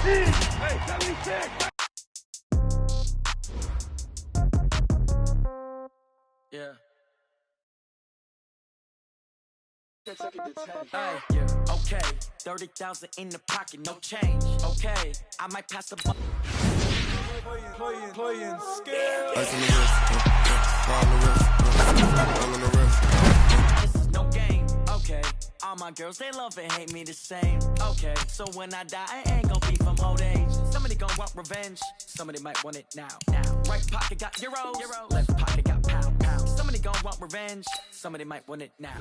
Hey, 76! Yeah. Hey, yeah, okay. 30,000 in the pocket, no change. Okay, I might pass the ball. Playing skill. Ice on the wrist, all on the wrist, all on the wrist. This is no game, okay. All my girls, they love and hate me the same. Okay, so when I die, I ain't gon' be from old age. Somebody gon' want revenge, somebody might want it now. Right pocket got euros, left pocket got pound. Somebody gon' want revenge, somebody might want it now.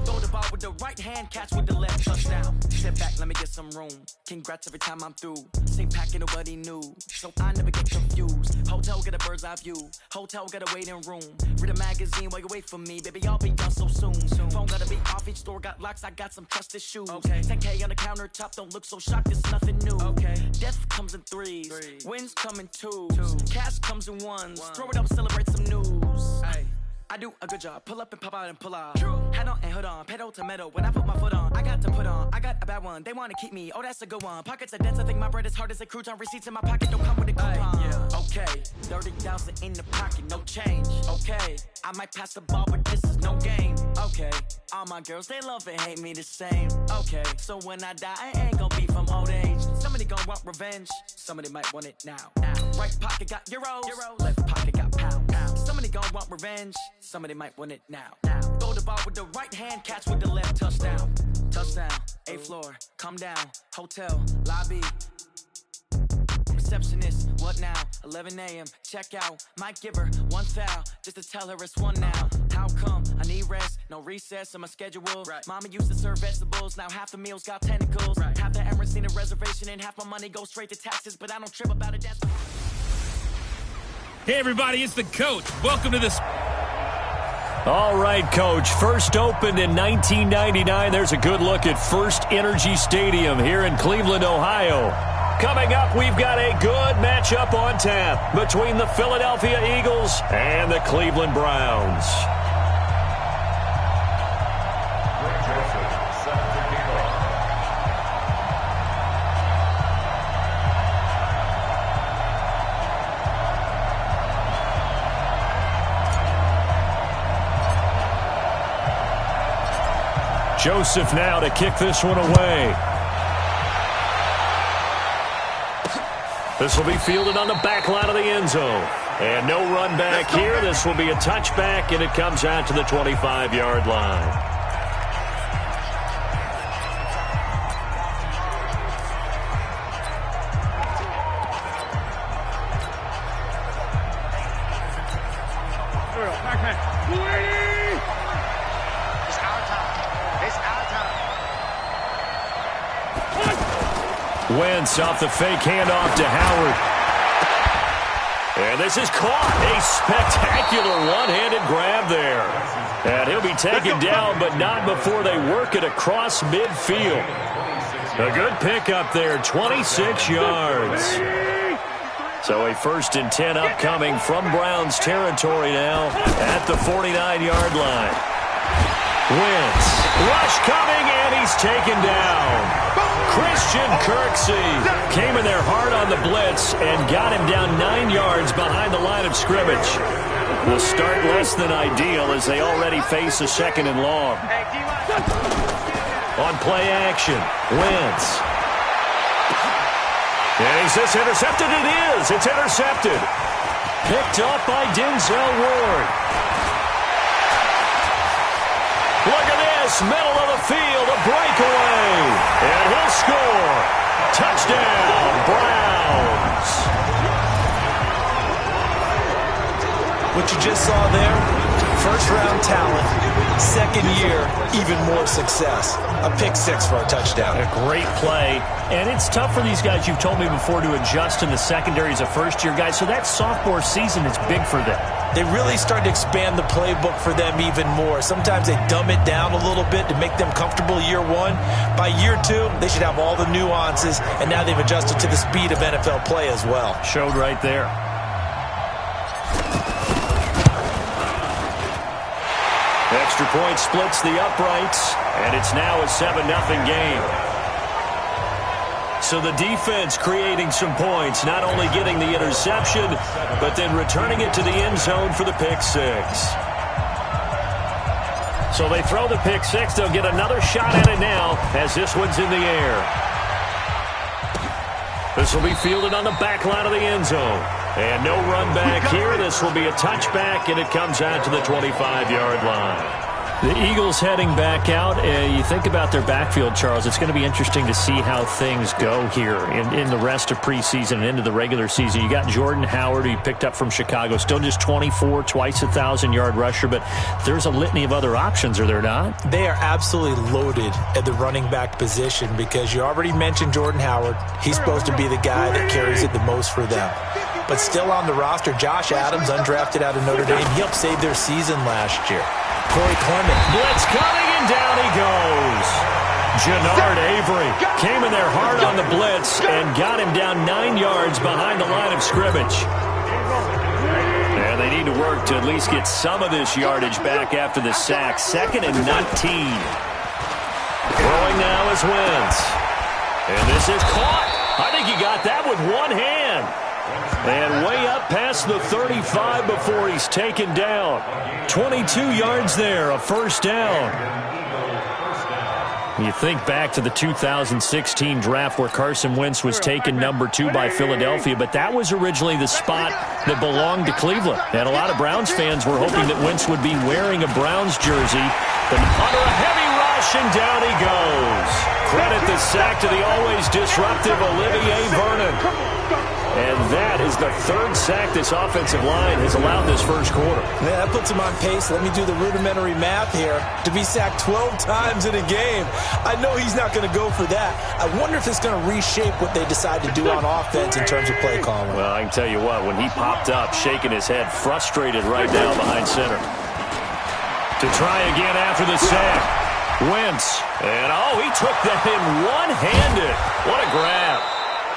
Throw the ball with the right hand, catch with the left, touchdown. Step back, let me get some room. Congrats every time I'm through. Same packet, nobody knew, so I never get confused. Hotel get a bird's eye view, hotel got a waiting room. Read a magazine while you wait for me, baby, I'll be done so soon. Phone gotta be off, each store got locks, I got some trusted shoes. Okay, 10K on the countertop, don't look so shocked, it's nothing new. Okay, death comes in threes, wins come in twos, cash comes in ones. Throw it up, celebrate some news. Ay. I do a good job, pull up and pop out and pull out. Head on and hood on, pedal to metal. When I put my foot on, I got to put on. I got a bad one, they wanna keep me, oh that's a good one. Pockets are dense, I think my bread is hard as a crouton. Receipts in my pocket don't come with a coupon. Yeah. Okay, 30,000 in the pocket, no change. Okay, I might pass the ball, but this is no game. Okay, all my girls, they love and hate me the same. Okay, so when I die, I ain't gon' be from old age. Somebody gon' want revenge, somebody might want it now. Right pocket got euros, left pocket got pound. Somebody gon' want revenge, somebody might want it now. Throw the ball with the right hand, catch with the left, touchdown. Touchdown, 8th floor, come down, hotel, lobby. Receptionist, what now? 11 a.m., check out. Might give her one foul, just to tell her it's one now. How come? I need rest, no recess in my schedule. Mama used to serve vegetables, now half the meals got tentacles. Half the Emirates need a reservation and half my money goes straight to taxes, but I don't trip about it, that's... Hey, everybody, it's the coach. Welcome to this. All right, Coach. First opened in 1999. There's a good look at First Energy Stadium here in Cleveland, Ohio. Coming up, we've got a good matchup on tap between the Philadelphia Eagles and the Cleveland Browns. Joseph now to kick this one away. This will be fielded on the back line of the end zone. And no run back here. This will be a touchback, and it comes out to the 25-yard line. Wentz off the fake handoff to Howard. And this is caught. A spectacular one-handed grab there. And he'll be taken down, but not before they work it across midfield. A good pickup there, 26 yards. So a 1st and 10 upcoming from Browns territory now at the 49-yard line. Wentz, rush coming, and he's taken down. Christian Kirksey came in there hard on the blitz and got him down 9 yards behind the line of scrimmage. Will start less than ideal as they already face a 2nd and long. On play action, Wentz. And is this intercepted? It is. It's intercepted. Picked up by Denzel Ward. Look at this, middle of the field, a breakaway. And he'll score. Touchdown, Browns. What you just saw there, first-round talent, 2nd year, even more success. A pick 6 for a touchdown. A great play. And it's tough for these guys, you've told me before, to adjust in the secondary as a first-year guy. So that sophomore season is big for them. They really started to expand the playbook for them even more. Sometimes they dumb it down a little bit to make them comfortable year 1. By year 2, they should have all the nuances, and now they've adjusted to the speed of NFL play as well. Showed right there. Extra point splits the uprights, and it's now a 7-0 game. So the defense creating some points, not only getting the interception, but then returning it to the end zone for the pick six. So they throw the pick six. They'll get another shot at it now as this one's in the air. This will be fielded on the back line of the end zone. And no run back here. This will be a touchback, and it comes out to the 25-yard line. The Eagles heading back out. You think about their backfield, Charles. It's going to be interesting to see how things go here in the rest of preseason and into the regular season. You got Jordan Howard, who you picked up from Chicago, still just 24, twice 1,000-yard rusher, but there's a litany of other options, are there not? They are absolutely loaded at the running back position because you already mentioned Jordan Howard. He's supposed to be the guy that carries it the most for them. But still on the roster, Josh Adams, undrafted out of Notre Dame. He helped save their season last year. Corey Clement. Blitz coming, and down he goes. Jannard Avery came in there hard on the blitz and got him down 9 yards behind the line of scrimmage. And they need to work to at least get some of this yardage back after the sack. 2nd and 19. Throwing now is Wentz. And this is caught. I think he got that with one hand. And way up past the 35 before he's taken down. 22 yards there, a first down. You think back to the 2016 draft where Carson Wentz was taken number 2 by Philadelphia, but that was originally the spot that belonged to Cleveland. And a lot of Browns fans were hoping that Wentz would be wearing a Browns jersey. But under a heavy rush, and down he goes. Credit the sack to the always disruptive Olivier Vernon. And that is the 3rd sack this offensive line has allowed this first quarter. Yeah, that puts him on pace. Let me do the rudimentary math here. To be sacked 12 times in a game, I know he's not going to go for that. I wonder if it's going to reshape what they decide to do on offense in terms of play calling. Well, I can tell you what, when he popped up, shaking his head, frustrated right now behind center. To try again after the sack. Wentz. And, he took that in one-handed. What a grab.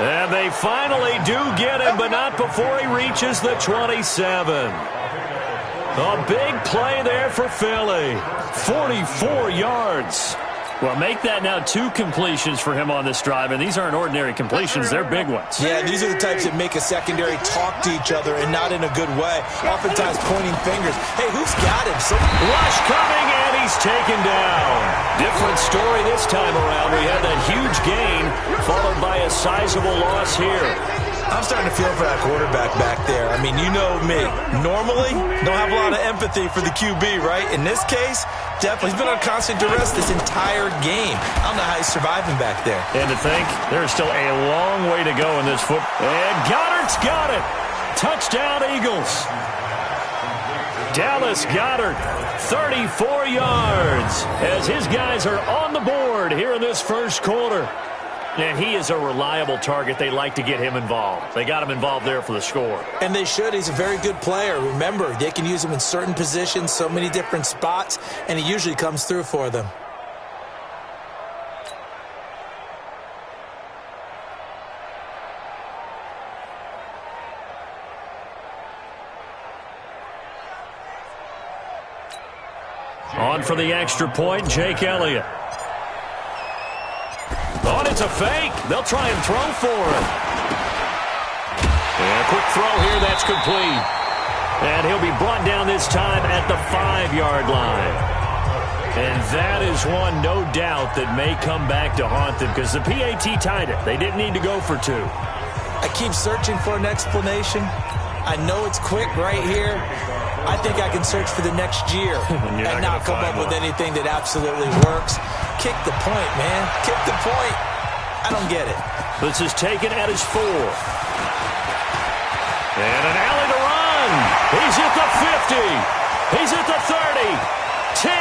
And they finally do get him, but not before he reaches the 27. A big play there for Philly. 44 yards. Well, make that now 2 completions for him on this drive, and these aren't ordinary completions. They're big ones. Yeah, these are the types that make a secondary talk to each other and not in a good way. Oftentimes pointing fingers. Hey, who's got him? Rush coming, and he's taken down. Different story this time around. We had that huge gain followed by a sizable loss here. I'm starting to feel for that quarterback back there. I mean, you know me. Normally, don't have a lot of empathy for the QB, right? In this case, definitely. He's been on constant duress this entire game. I don't know how he's surviving back there. And to think, there's still a long way to go in this foot. And Goddard's got it. Touchdown, Eagles. Dallas Goedert, 34 yards, as his guys are on the board here in this first quarter. And he is a reliable target. They like to get him involved. They got him involved there for the score. And they should. He's a very good player. Remember, they can use him in certain positions, so many different spots, and he usually comes through for them. On for the extra point, Jake Elliott. Oh, it's a fake. They'll try and throw for him. And a quick throw here, that's complete. And he'll be brought down this time at the 5-yard line. And that is one, no doubt, that may come back to haunt them because the PAT tied it. They didn't need to go for 2. I keep searching for an explanation. I know it's quick right here. I think I can search for the next year and not come up with anything that absolutely works. Kick the point, man. Kick the point. I don't get it. This is taken at his 4. And an alley to run. He's at the 50. He's at the 30. 10, 5.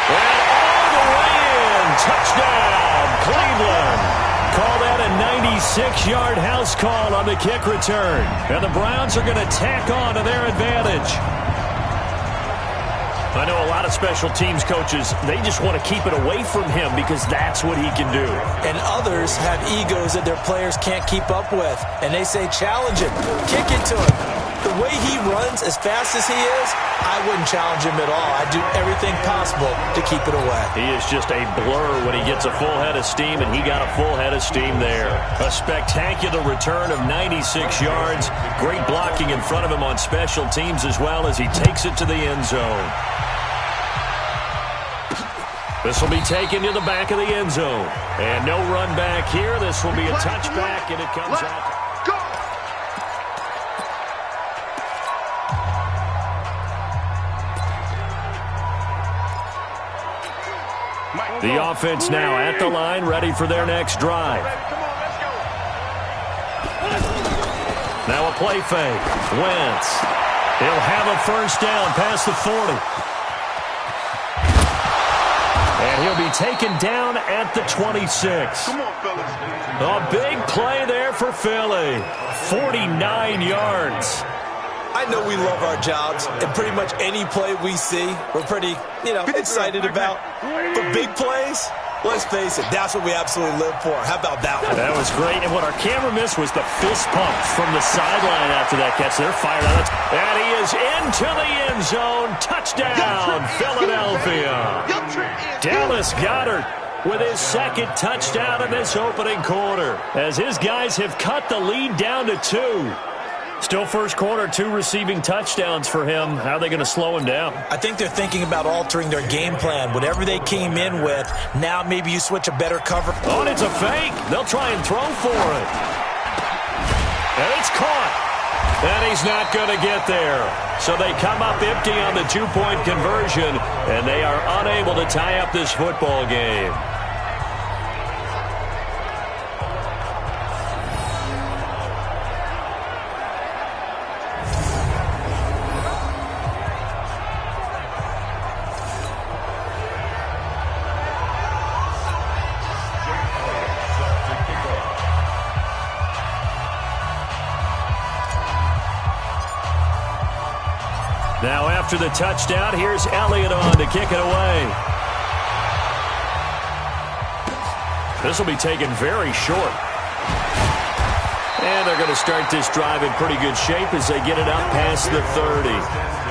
And all the way in. Touchdown, Cleveland. Call that a 96-yard house call on the kick return. And the Browns are going to tack on to their advantage. I know a lot of special teams coaches, they just want to keep it away from him because that's what he can do. And others have egos that their players can't keep up with. And they say, challenge him. Kick it to him. The way he runs as fast as he is, I wouldn't challenge him at all. I'd do everything possible to keep it away. He is just a blur when he gets a full head of steam, and he got a full head of steam there. A spectacular return of 96 yards. Great blocking in front of him on special teams as well as he takes it to the end zone. This will be taken to the back of the end zone. And no run back here. This will be a touchback, and it comes out. The offense now at the line, ready for their next drive. Now a play fake. Wentz. He'll have a first down past the 40. And he'll be taken down at the 26. Come on, fellas. A big play there for Philly. 49 yards. I know we love our jobs, and pretty much any play we see, we're pretty, excited about. But big plays, let's face it, that's what we absolutely live for. How about that one? That was great. And what our camera missed was the fist pump from the sideline after that catch. They're fired out. And he is into the end zone. Touchdown, Philadelphia. Dallas Goedert with his second touchdown in this opening quarter, as his guys have cut the lead down to 2. Still first quarter, 2 receiving touchdowns for him. How are they going to slow him down? I think they're thinking about altering their game plan. Whatever they came in with, now maybe you switch a better cover. Oh, and it's a fake. They'll try and throw for it. And it's caught. And he's not going to get there. So they come up empty on the 2-point conversion, and they are unable to tie up this football game. Now after the touchdown, here's Elliott on to kick it away. This will be taken very short. And they're going to start this drive in pretty good shape as they get it up past the 30.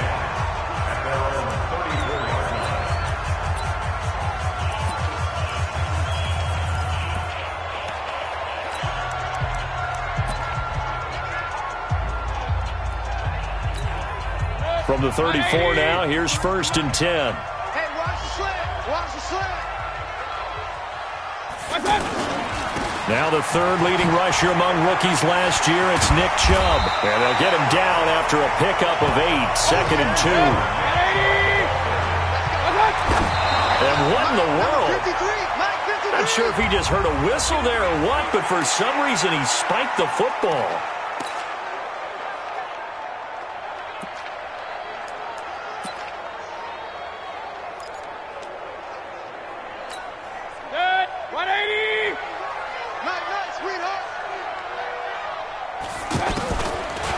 From the 34 now, here's 1st and 10. Hey, watch the slant. Watch the slant. Now the third leading rusher among rookies last year, it's Nick Chubb. And they'll get him down after a pickup of 8, 2nd and 2. And what in the world? Not sure if he just heard a whistle there or what, but for some reason he spiked the football.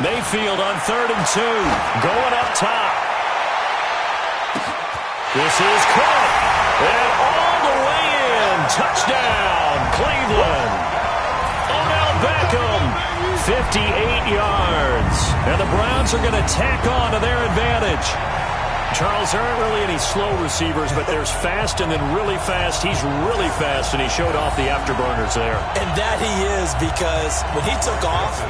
Mayfield on 3rd and 2, going up top. This is caught, and all the way in. Touchdown, Cleveland. Odell Beckham, 58 yards. And the Browns are going to tack on to their advantage. Charles, there aren't really any slow receivers, but there's fast and then really fast. He's really fast, and he showed off the afterburners there. And that he is, because when he took off,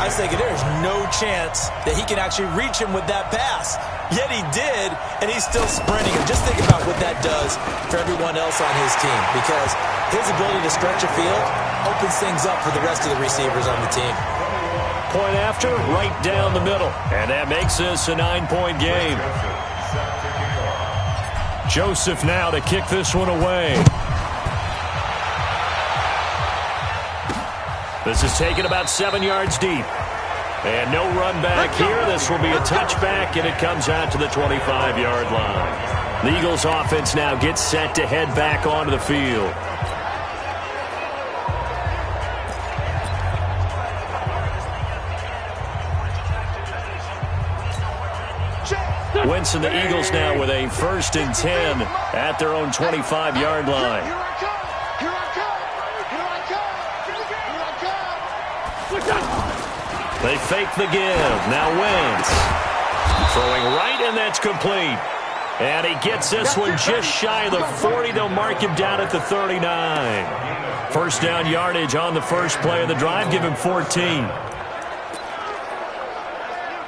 I was thinking there's no chance that he can actually reach him with that pass. Yet he did, and he's still sprinting. And just think about what that does for everyone else on his team, because his ability to stretch a field opens things up for the rest of the receivers on the team. Point after, right down the middle. And that makes this a 9-point game. Joseph now to kick this one away. This is taken about 7 yards deep. And no run back here. This will be a touchback, and it comes out to the 25-yard line. The Eagles offense now gets set to head back onto the field. Wentz and the Eagles now with a 1st and 10 at their own 25-yard line. They fake the give. Now Wentz. Throwing right, and that's complete. And he gets this one just shy of the 40. They'll mark him down at the 39. First down yardage on the first play of the drive. Give him 14.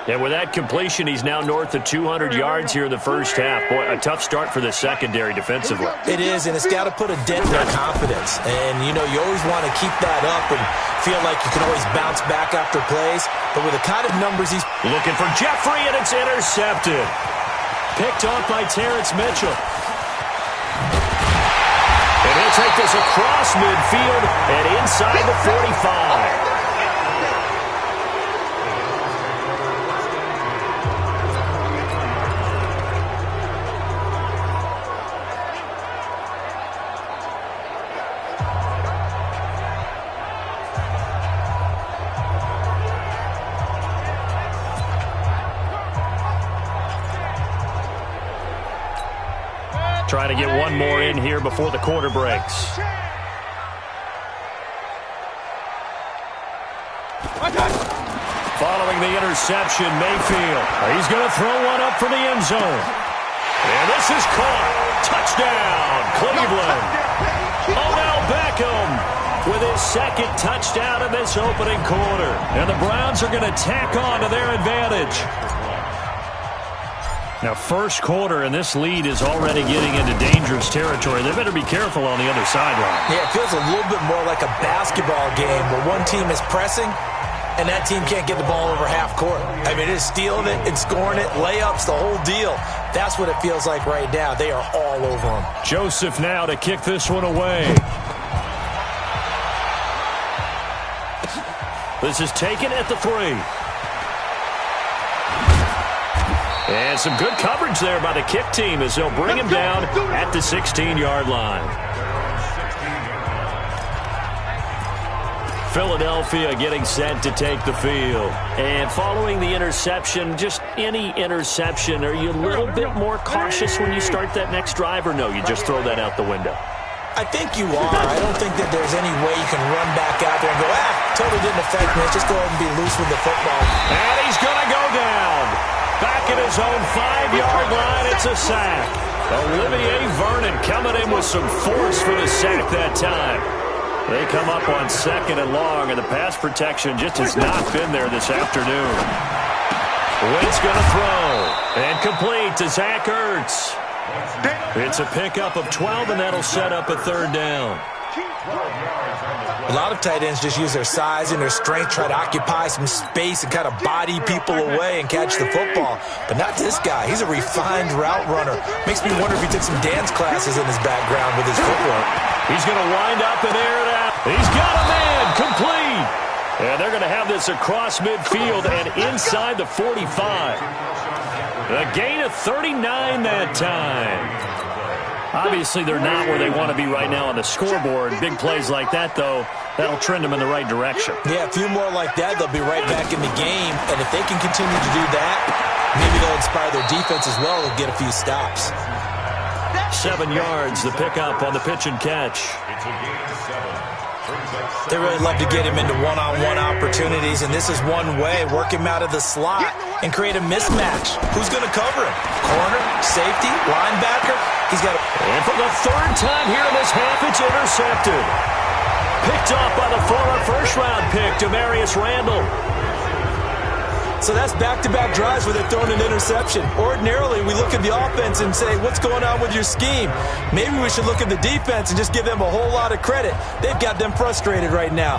And with that completion, he's now north of 200 yards here in the first half. Boy, a tough start for the secondary defensively. It is, and it's got to put a dent in their confidence. And, you know, you always want to keep that up and feel like you can always bounce back after plays. But with the kind of numbers he's looking for Jeffrey, and it's intercepted. Picked off by Terrence Mitchell. And he'll take this across midfield and inside the 45. Trying to get one more in here before the quarter breaks. Following the interception, Mayfield. He's going to throw one up for the end zone. And this is caught. Touchdown, Cleveland. Odell Beckham with his second touchdown in this opening quarter. And the Browns are going to tack on to their advantage. Now, first quarter, and this lead is already getting into dangerous territory. They better be careful on the other sideline. Yeah, it feels a little bit more like a basketball game where one team is pressing and that team can't get the ball over half court. I mean, it is stealing it and scoring it, layups, the whole deal. That's what it feels like right now. They are all over them. Joseph now to kick this one away. This is taken at the 3. And some good coverage there by the kick team as they'll bring him down at the 16-yard line. Philadelphia getting set to take the field. And following the interception, just any interception, are you a little bit more cautious when you start that next drive, or no, you just throw that out the window? I think you are. I don't think that there's any way you can run back out there and go, totally didn't affect me. Let's just go ahead and be loose with the football. And he's going to go down. Back at his own 5-yard line, it's a sack. Olivier Vernon coming in with some force for the sack that time. They come up on 2nd and long, and the pass protection just has not been there this afternoon. Wentz going to throw, and complete to Zach Ertz. It's a pickup of 12, and that'll set up a 3rd down. A lot of tight ends just use their size and their strength, try to occupy some space and kind of body people away and catch the football. But not this guy. He's a refined route runner. Makes me wonder if he took some dance classes in his background with his footwork. He's going to wind up and air it out. He's got a man, complete. And they're going to have this across midfield and inside the 45. A gain of 39 that time. Obviously, they're not where they want to be right now on the scoreboard. Big plays like that, though, that'll trend them in the right direction. Yeah, a few more like that, they'll be right back in the game. And if they can continue to do that, maybe they'll inspire their defense as well and get a few stops. 7 yards, the pickup on the pitch and catch. They really love to get him into one-on-one opportunities, and this is one way. Work him out of the slot and create a mismatch. Who's going to cover him? Corner, safety, linebacker? He's got it. And for the 3rd time here in this half, it's intercepted. Picked off by the former first-round pick, Demarius Randall. So that's back-to-back drives where they're throwing an interception. Ordinarily, we look at the offense and say, what's going on with your scheme? Maybe we should look at the defense and just give them a whole lot of credit. They've got them frustrated right now.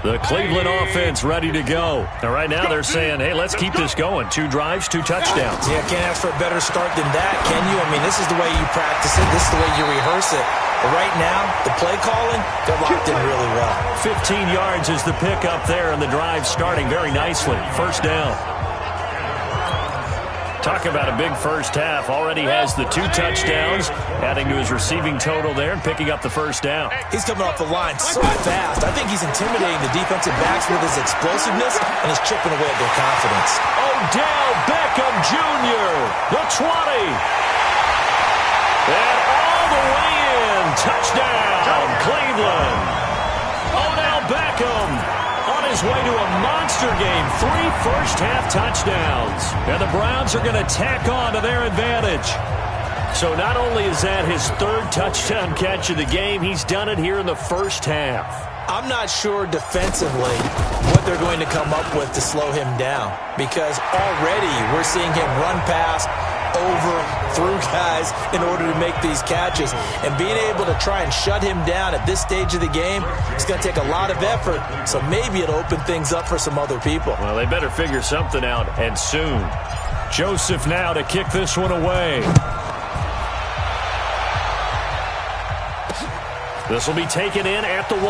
The Cleveland offense ready to go. And right now they're saying, hey, let's keep this going. 2 drives, 2 touchdowns. Yeah, can't ask for a better start than that, can you? I mean, this is the way you practice it. This is the way you rehearse it. But right now, the play calling, they're locked in really well. 15 yards is the pickup there, and the drive starting very nicely. 1st down. Talk about a big first half. Already has the 2 touchdowns, adding to his receiving total there and picking up the 1st down. He's coming off the line so fast. I think he's intimidating the defensive backs with his explosiveness and he's chipping away at their confidence. Odell Beckham Jr., the 20. And all the way touchdown, Cleveland. Odell Beckham on his way to a monster game. 3 first-half touchdowns. And the Browns are going to tack on to their advantage. So not only is that his 3rd touchdown catch of the game, he's done it here in the first half. I'm not sure defensively what they're going to come up with to slow him down, because already we're seeing him run past, over, through guys in order to make these catches. And being able to try and shut him down at this stage of the game, it's going to take a lot of effort, so maybe it'll open things up for some other people. Well, they better figure something out, and soon. Joseph now to kick this one away. This will be taken in at the 1.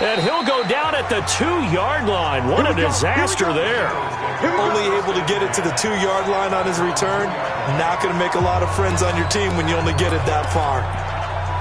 And he'll go down at the 2-yard line. What a disaster there. Only able to get it to the 2-yard line on his return. Not going to make a lot of friends on your team when you only get it that far.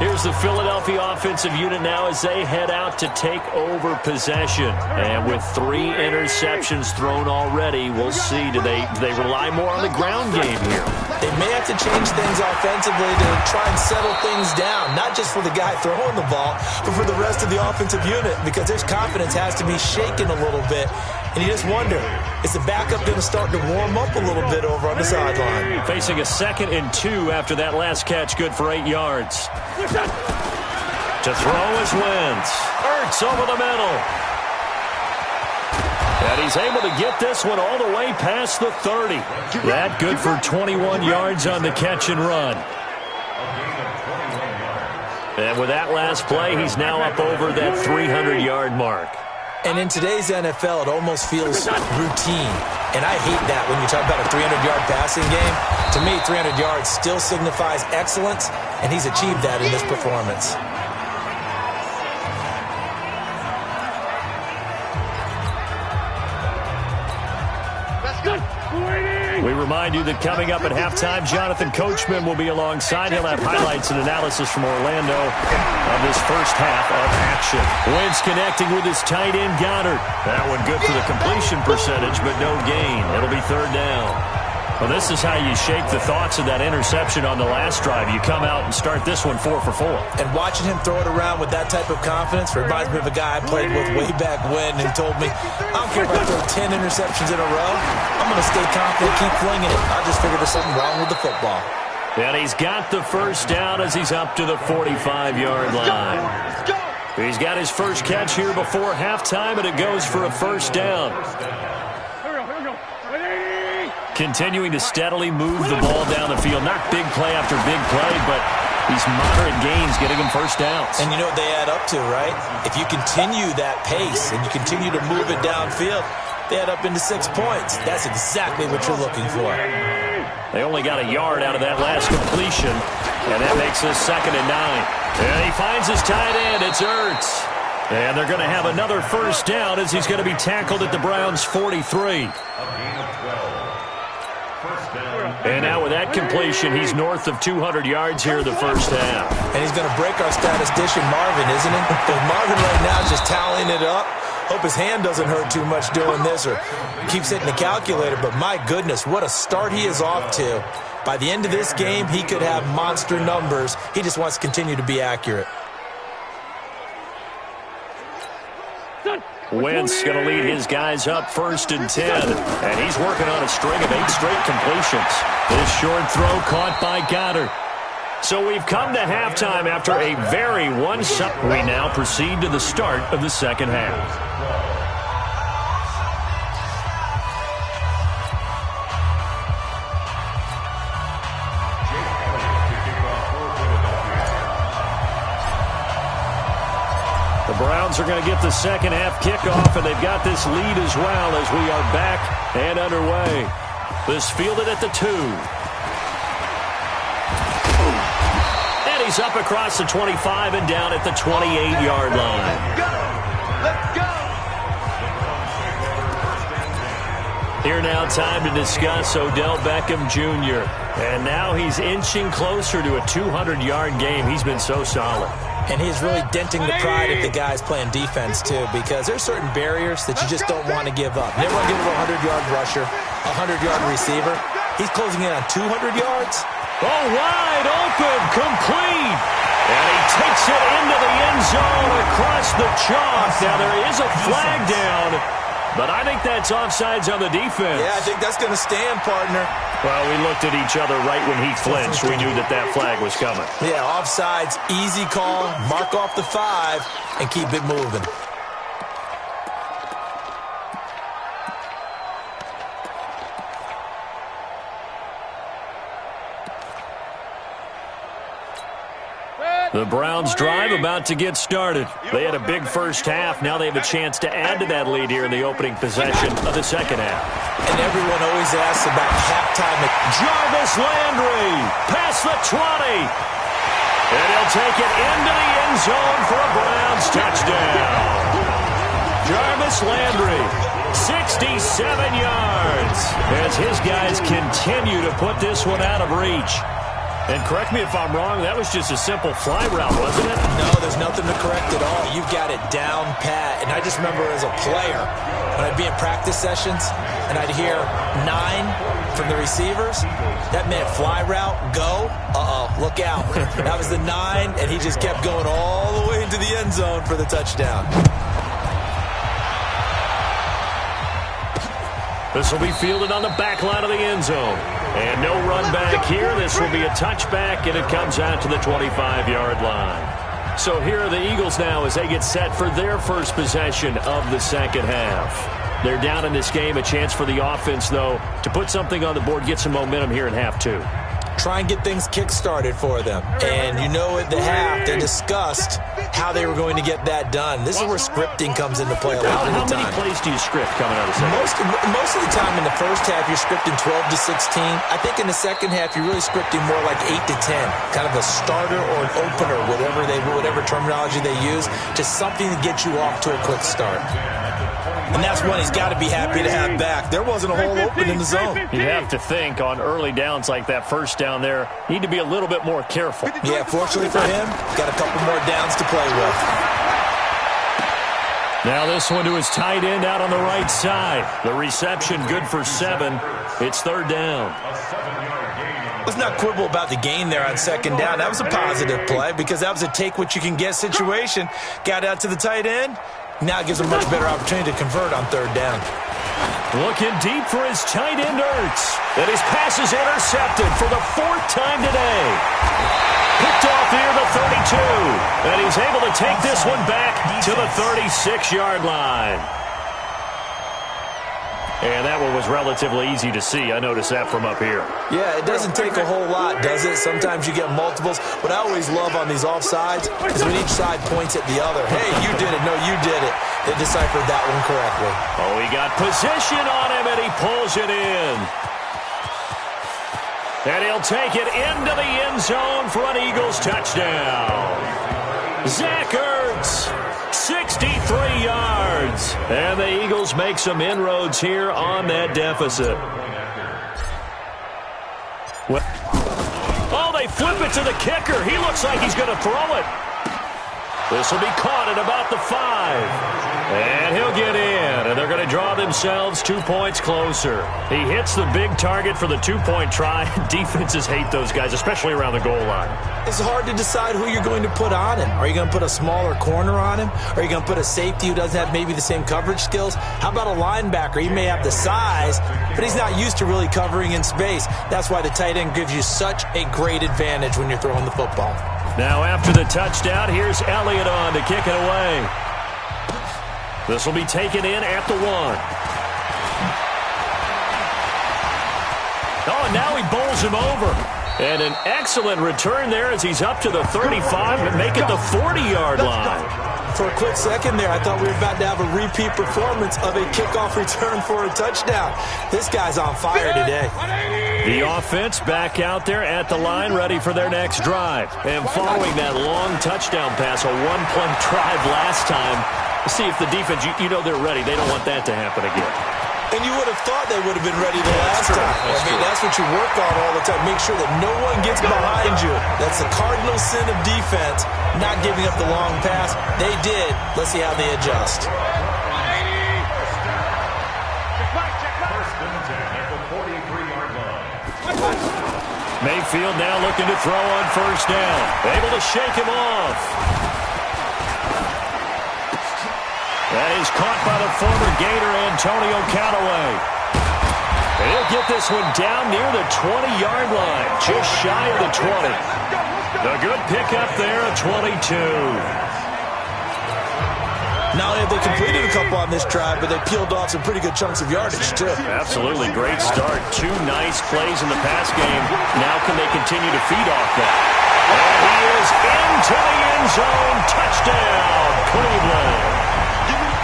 Here's the Philadelphia offensive unit now as they head out to take over possession. And with 3 interceptions thrown already, we'll see. Do they rely more on the ground game here? They may have to change things offensively to try and settle things down, not just for the guy throwing the ball, but for the rest of the offensive unit, because their confidence has to be shaken a little bit. And you just wonder, is the backup going to start to warm up a little bit over on the sideline? Facing a 2nd and 2 after that last catch, good for 8 yards. To throw is Wentz. Ertz over the middle. And he's able to get this one all the way past the 30. That good for 21 yards on the catch and run. And with that last play, he's now up over that 300-yard mark. And in today's NFL, it almost feels routine. And I hate that when you talk about a 300-yard passing game. To me, 300 yards still signifies excellence, and he's achieved that in this performance. We remind you that coming up at halftime, Jonathan Coachman will be alongside. He'll have highlights and analysis from Orlando of this first half of action. Wentz connecting with his tight end, Goddard. That one good for the completion percentage, but no gain. It'll be 3rd down. Well, this is how you shake the thoughts of that interception on the last drive. You come out and start this one 4 for 4. And watching him throw it around with that type of confidence reminds me of a guy I played with way back when who told me, I don't care if I throw 10 interceptions in a row, I'm going to stay confident, keep flinging it. I just figured there's something wrong with the football. And he's got the first down as he's up to the 45-yard line. He's got his first catch here before halftime, and it goes for a first down. Continuing to steadily move the ball down the field. Not big play after big play, but these moderate gains getting him first downs. And you know what they add up to, right? If you continue that pace and you continue to move it downfield, they add up into 6 points. That's exactly what you're looking for. They only got a yard out of that last completion, and that makes this 2nd and 9. And he finds his tight end. It's Ertz. And they're going to have another first down as he's going to be tackled at the Browns' 43. And now with that completion, he's north of 200 yards here in the first half. And he's going to break our statistician Marvin, isn't he? Because Marvin right now is just tallying it up. Hope his hand doesn't hurt too much doing this or keeps hitting the calculator. But my goodness, what a start he is off to. By the end of this game, he could have monster numbers. He just wants to continue to be accurate. Wentz going to lead his guys up 1st and 10. And he's working on a string of 8 straight completions. This short throw caught by Goddard. So we've come to halftime after a very one-sided. We now proceed to the start of the second half. The Browns are going to get the second half kickoff, and they've got this lead as well as we are back and underway. This fielded at the 2. And he's up across the 25 and down at the 28-yard line. Let's go! Here now, time to discuss Odell Beckham Jr. And now he's inching closer to a 200-yard game. He's been so solid. And he's really denting the pride of the guys playing defense, too, because there's certain barriers that you just don't want to give up. You never want to give up a 100-yard rusher, a 100-yard receiver. He's closing in on 200 yards. Oh, wide open, complete. And he takes it into the end zone across the chalk. Now, there is a flag down, but I think that's offsides on the defense. Yeah, I think that's going to stand, partner. Well, we looked at each other right when he flinched. We knew that that flag was coming. Yeah, offsides, easy call, mark off the 5, and keep it moving. The Browns drive about to get started. They had a big first half. Now they have a chance to add to that lead here in the opening possession of the second half. And everyone always asks about halftime. Jarvis Landry past the 20. And he'll take it into the end zone for a Browns touchdown. Jarvis Landry, 67 yards, as his guys continue to put this one out of reach. And correct me if I'm wrong, that was just a simple fly route, wasn't it? No, there's nothing to correct at all. You've got it down pat. And I just remember as a player, when I'd be in practice sessions, and I'd hear 9 from the receivers, that meant fly route, go, look out. That was the 9, and he just kept going all the way into the end zone for the touchdown. This will be fielded on the back line of the end zone. And no run back here. This will be a touchback, and it comes out to the 25-yard line. So here are the Eagles now as they get set for their first possession of the second half. They're down in this game. A chance for the offense, though, to put something on the board, get some momentum here in half 2. Try and get things kick-started for them. And you know at the half, they discussed how they were going to get that done. This is where scripting comes into play a lot of the time. How many plays do you script coming out of the second half? Most of the time in the first half, you're scripting 12 to 16. I think in the second half, you're really scripting more like 8 to 10. Kind of a starter or an opener, whatever terminology they use. Just something to get you off to a quick start. And that's one he's got to be happy to have back. There wasn't a hole open in the zone. You have to think on early downs like that first down there, need to be a little bit more careful. Yeah, fortunately for him, got a couple more downs to play with. Now this one to his tight end out on the right side. The reception good for 7. It's third down. Let's not quibble about the gain there on second down. That was a positive play because that was a take-what-you-can-get situation. Got out to the tight end. Now it gives him a much better opportunity to convert on third down. Looking deep for his tight end, Ertz. And his pass is intercepted for the 4th time today. Picked off near the 32. And he's able to take this one back to the 36-yard line. And that one was relatively easy to see. I noticed that from up here. Yeah, it doesn't take a whole lot, does it? Sometimes you get multiples. What I always love on these offsides is when each side points at the other. Hey, you did it. No, you did it. They deciphered that one correctly. Oh, he got position on him, and he pulls it in. And he'll take it into the end zone for an Eagles touchdown. Zach Ertz, 63 yards. And the Eagles make some inroads here on that deficit. Oh, they flip it to the kicker. He looks like he's going to throw it. This will be caught at about the 5. And he'll get in, and they're going to draw themselves 2 points closer. He hits the big target for the 2-point try. Defenses hate those guys, especially around the goal line. It's hard to decide who you're going to put on him. Are you going to put a smaller corner on him? Are you going to put a safety who doesn't have maybe the same coverage skills? How about a linebacker? He may have the size, but he's not used to really covering in space. That's why the tight end gives you such a great advantage when you're throwing the football. Now after the touchdown, here's Elliott on to kick it away. This will be taken in at the 1. Oh, and now he bowls him over. And an excellent return there as he's up to the 35 and make it the 40-yard line. For a quick second there, I thought we were about to have a repeat performance of a kickoff return for a touchdown. This guy's on fire today. The offense back out there at the line, ready for their next drive. And following that long touchdown pass, a one-play drive last time, see if the defense, you know they're ready. They don't want that to happen again. And you would have thought they would have been ready the last time. That's what you work on all the time. Make sure that no one gets behind you. That's the cardinal sin of defense, not giving up the long pass. They did. Let's see how they adjust. Mayfield now looking to throw on first down. Able to shake him off. That is caught by the former Gator, Antonio Callaway. He'll get this one down near the 20-yard line, just shy of the 20. A good pickup there at 22. Not only have they completed a couple on this drive, but they peeled off some pretty good chunks of yardage, too. Absolutely. Great start. 2 nice plays in the pass game. Now can they continue to feed off that? And he is into the end zone. Touchdown, Cleveland.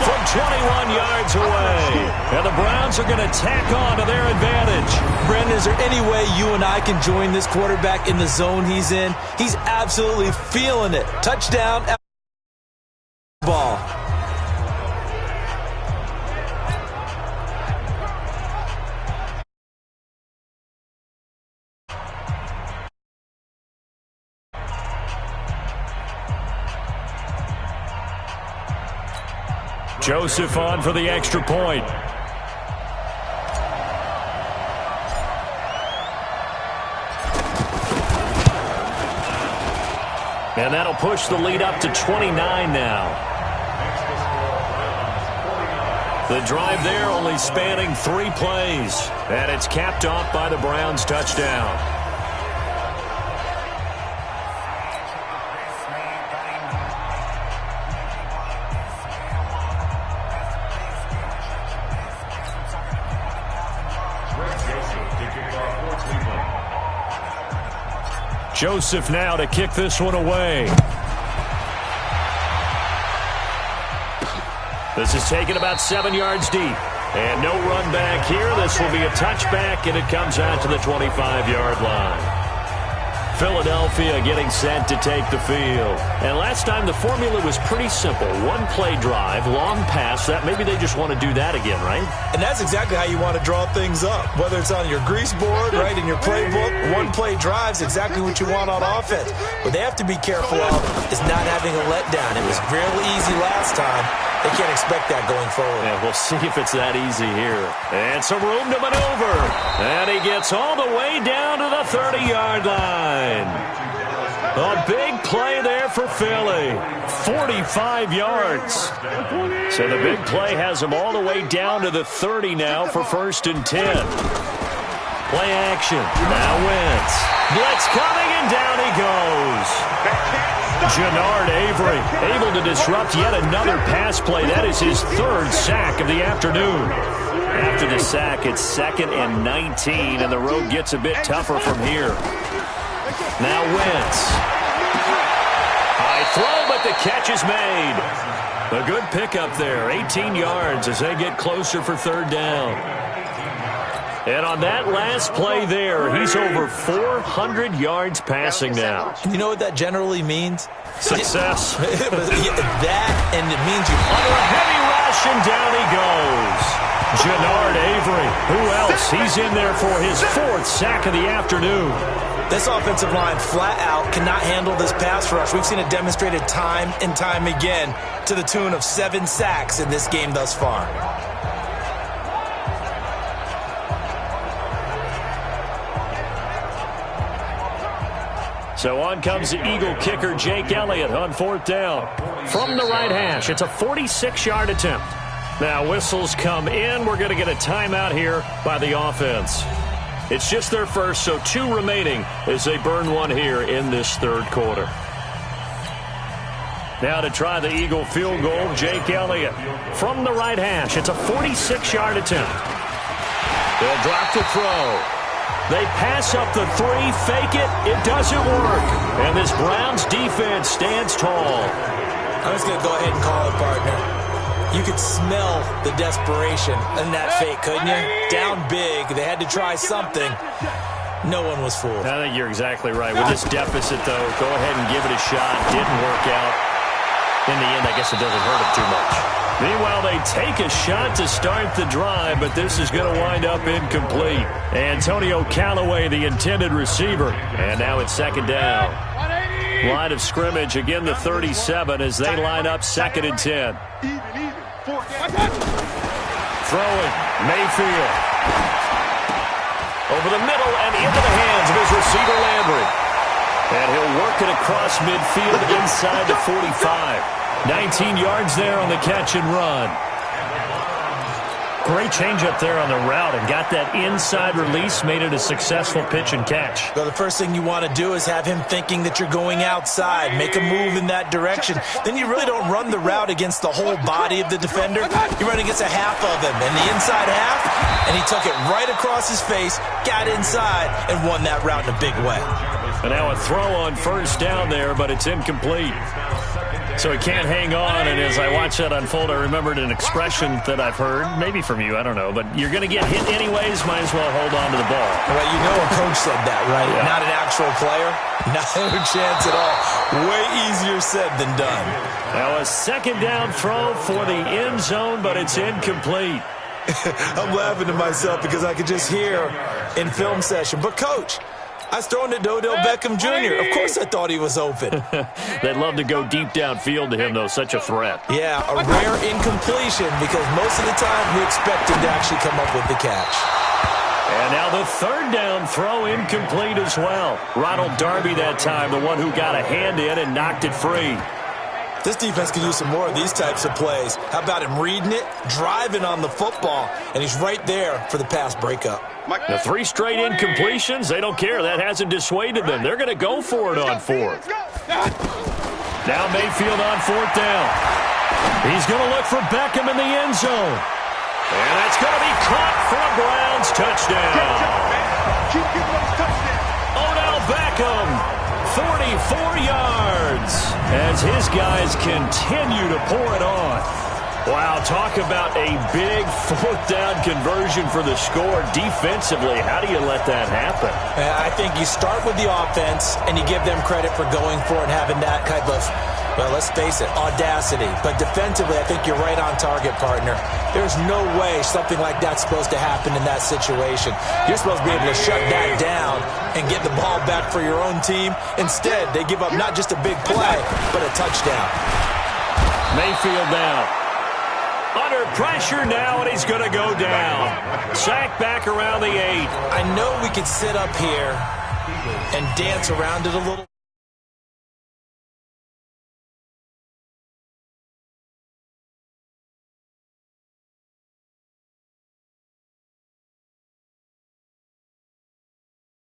From 21 yards away. And the Browns are going to tack on to their advantage. Brandon, is there any way you and I can join this quarterback in the zone he's in? He's absolutely feeling it. Touchdown. Ball. Joseph on for the extra point. And that'll push the lead up to 29 now. The drive there only spanning 3 plays. And it's capped off by the Browns' touchdown. Joseph now to kick this one away. This is taken about 7 yards deep. And no run back here. This will be a touchback, and it comes out to the 25-yard line. Philadelphia getting set to take the field. And last time the formula was pretty simple. 1-play drive, long pass. That maybe they just want to do that again, right? And that's exactly how you want to draw things up. Whether it's on your grease board, right, in your playbook, 1-play drive's exactly what you want on offense. What they have to be careful of is not having a letdown. It was real easy last time. They can't expect that going forward. Yeah, we'll see if it's that easy here. And some room to maneuver. And he gets all the way down to the 30-yard line. A big play there for Philly. 45 yards. So the big play has him all the way down to the 30 now for 1st and 10. Play action. Now Wentz. Blitz coming, and down he goes. Jannard Avery able to disrupt yet another pass play. That is his 3rd sack of the afternoon. After the sack, it's 2nd and 19, and the road gets a bit tougher from here. Now Wentz. High throw, but the catch is made. A good pickup there. 18 yards as they get closer for 3rd down. And on that last play there, he's over 400 yards passing now. You know what that generally means? Success. That, and it means you under a heavy rush, and down he goes. Jannard Avery. Who else? He's in there for his 4th sack of the afternoon. This offensive line flat out cannot handle this pass rush. We've seen it demonstrated time and time again to the tune of 7 sacks in this game thus far. So on comes the Eagle kicker, Jake Elliott, on 4th down. From the right hash, it's a 46-yard attempt. Now whistles come in. We're going to get a timeout here by the offense. It's just their first, so 2 remaining as they burn one here in this 3rd quarter. Now to try the Eagle field goal, Jake Elliott. From the right hash, it's a 46-yard attempt. They'll drop the throw. They pass up the 3, fake it. It doesn't work. And this Browns defense stands tall. I'm just going to go ahead and call it, partner. You could smell the desperation in that fake, couldn't you? Down big. They had to try something. No one was fooled. I think you're exactly right. With this deficit, though, go ahead and give it a shot. Didn't work out. In the end, I guess it doesn't hurt him too much. Meanwhile, they take a shot to start the drive, but this is going to wind up incomplete. Antonio Callaway, the intended receiver. And now it's 2nd down. Line of scrimmage, again the 37 as they line up 2nd and 10. Throwing, Mayfield. Over the middle and into the hands of his receiver, Landry. And he'll work it across midfield inside the 45. 19 yards there on the catch and run. Great change up there on the route and got that inside release, made it a successful pitch and catch. Well, the first thing you want to do is have him thinking that you're going outside, make a move in that direction. Then you really don't run the route against the whole body of the defender. You run against a half of him, and the inside half, and he took it right across his face, got inside, and won that route in a big way. And now a throw on first down there, but it's incomplete. So he can't hang on, and as I watch that unfold, I remembered an expression that I've heard, maybe from you, I don't know, but you're going to get hit anyways, might as well hold on to the ball. Well, you know a coach said that, right? Yeah. Not an actual player? No chance at all. Way easier said than done. Now a second down throw for the end zone, but it's incomplete. I'm laughing to myself because I could just hear in film session, but Coach, I was throwing to Odell Beckham Jr. Of course I thought he was open. They'd love to go deep downfield to him, though. Such a threat. Yeah, a rare incompletion because most of the time you expect him to actually come up with the catch. And now the third down throw incomplete as well. Ronald Darby that time, the one who got a hand in and knocked it free. This defense could use some more of these types of plays. How about him reading it, driving on the football, and he's right there for the pass breakup. The 3 straight incompletions, they don't care. That hasn't dissuaded them. They're going to go for it on fourth. Now Mayfield on fourth down. He's going to look for Beckham in the end zone. And that's going to be caught for a Browns touchdown. Odell Beckham, 44 yards, as his guys continue to pour it on. Wow, talk about a big fourth down conversion for the score. Defensively, how do you let that happen? I think you start with the offense, and you give them credit for going for it and having that type of, well, let's face it, audacity. But defensively, I think you're right on target, partner. There's no way something like that's supposed to happen in that situation. You're supposed to be able to shut that down and get the ball back for your own team. Instead, they give up not just a big play, but a touchdown. Mayfield down. Under pressure now, and he's going to go down. Sacked back around the 8. I know we could sit up here and dance around it a little.